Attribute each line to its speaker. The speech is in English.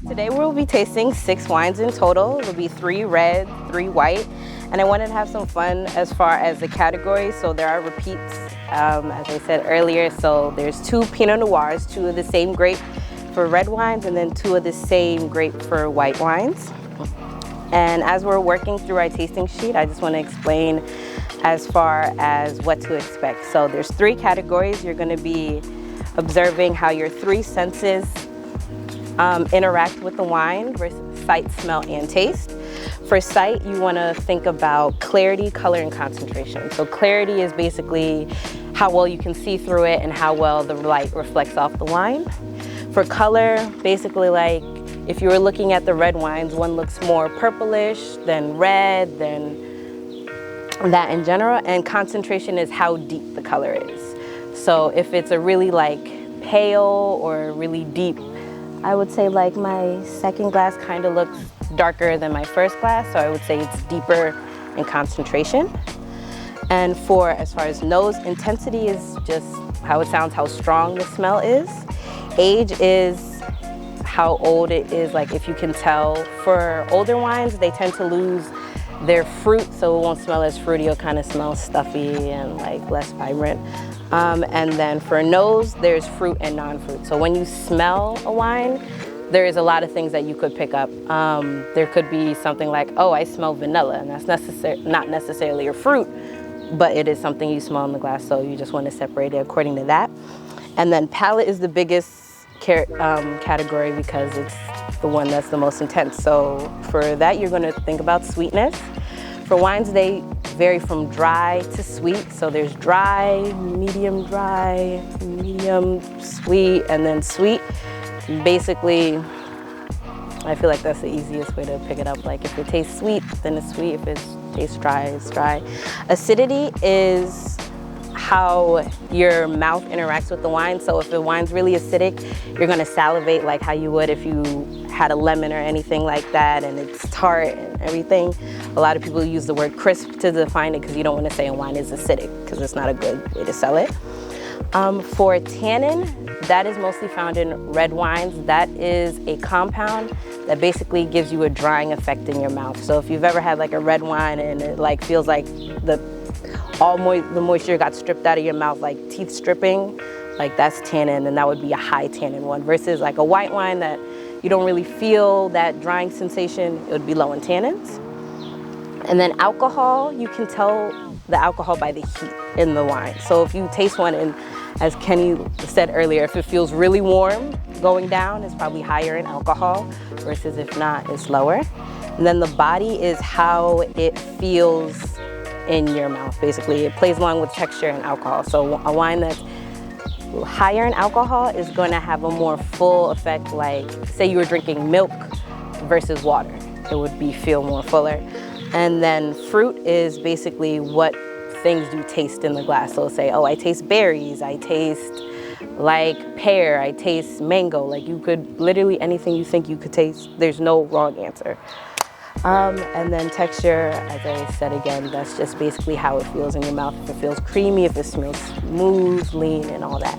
Speaker 1: Today we'll be tasting 6 wines in total. It'll be 3 red, 3 white, and I wanted to have some fun as far as the categories, so there are repeats, as I said earlier. So there's 2 Pinot Noirs, 2 of the same grape for red wines, and then 2 of the same grape for white wines. And as we're working through our tasting sheet, I just want to explain as far as what to expect. So there's 3 categories. You're going to be observing how your 3 senses interact with the wine versus sight, smell, and taste. For sight, you want to think about clarity, color, and concentration. So clarity is basically how well you can see through it and how well the light reflects off the wine. For color, basically like if you were looking at the red wines, one looks more purplish than red, than that in general. And concentration is how deep the color is. So if it's a really like pale or really deep, I would say like my second glass kind of looks darker than my first glass, so I would say it's deeper in concentration. And for as far as nose, intensity is just how it sounds, how strong the smell is. Age is how old it is, like if you can tell. For older wines, they tend to lose their fruit, so it won't smell as fruity. It'll kind of smell stuffy and like less vibrant. And then for nose, there's fruit and non-fruit. So when you smell a wine, there is a lot of things that you could pick up. There could be something like, oh, I smell vanilla, and that's not necessarily a fruit, but it is something you smell in the glass, so you just want to separate it according to that. And then palate is the biggest category because it's the one that's the most intense. So for that, you're going to think about sweetness. For wines, they vary from dry to sweet. So there's dry, medium sweet, and then sweet. Basically, I feel like that's the easiest way to pick it up. Like if it tastes sweet, then it's sweet. If it tastes dry, it's dry. Acidity is how your mouth interacts with the wine. So if the wine's really acidic, you're gonna salivate like how you would if you had a lemon or anything like that, and it's tart and everything. A lot of people use the word crisp to define it because you don't want to say a wine is acidic because it's not a good way to sell it. For tannin, that is mostly found in red wines. That is a compound that basically gives you a drying effect in your mouth. So if you've ever had like a red wine and it like feels like the moisture got stripped out of your mouth, like teeth stripping, like that's tannin, and that would be a high tannin one. Versus like a white wine that you don't really feel that drying sensation, it would be low in tannins. And then alcohol, you can tell the alcohol by the heat in the wine. So if you taste one, and as Kenny said earlier, if it feels really warm going down, it's probably higher in alcohol, versus if not, it's lower. And then the body is how it feels in your mouth. Basically, it plays along with texture and alcohol. So a wine that's higher in alcohol is going to have a more full effect, like say you were drinking milk versus water. It would feel more fuller. And then fruit is basically what things do taste in the glass. So say, oh, I taste berries, I taste like pear, I taste mango. Like you could, literally anything you think you could taste, there's no wrong answer. And then texture, as I said again, that's just basically how it feels in your mouth. If it feels creamy, if it smells smooth, lean, and all that.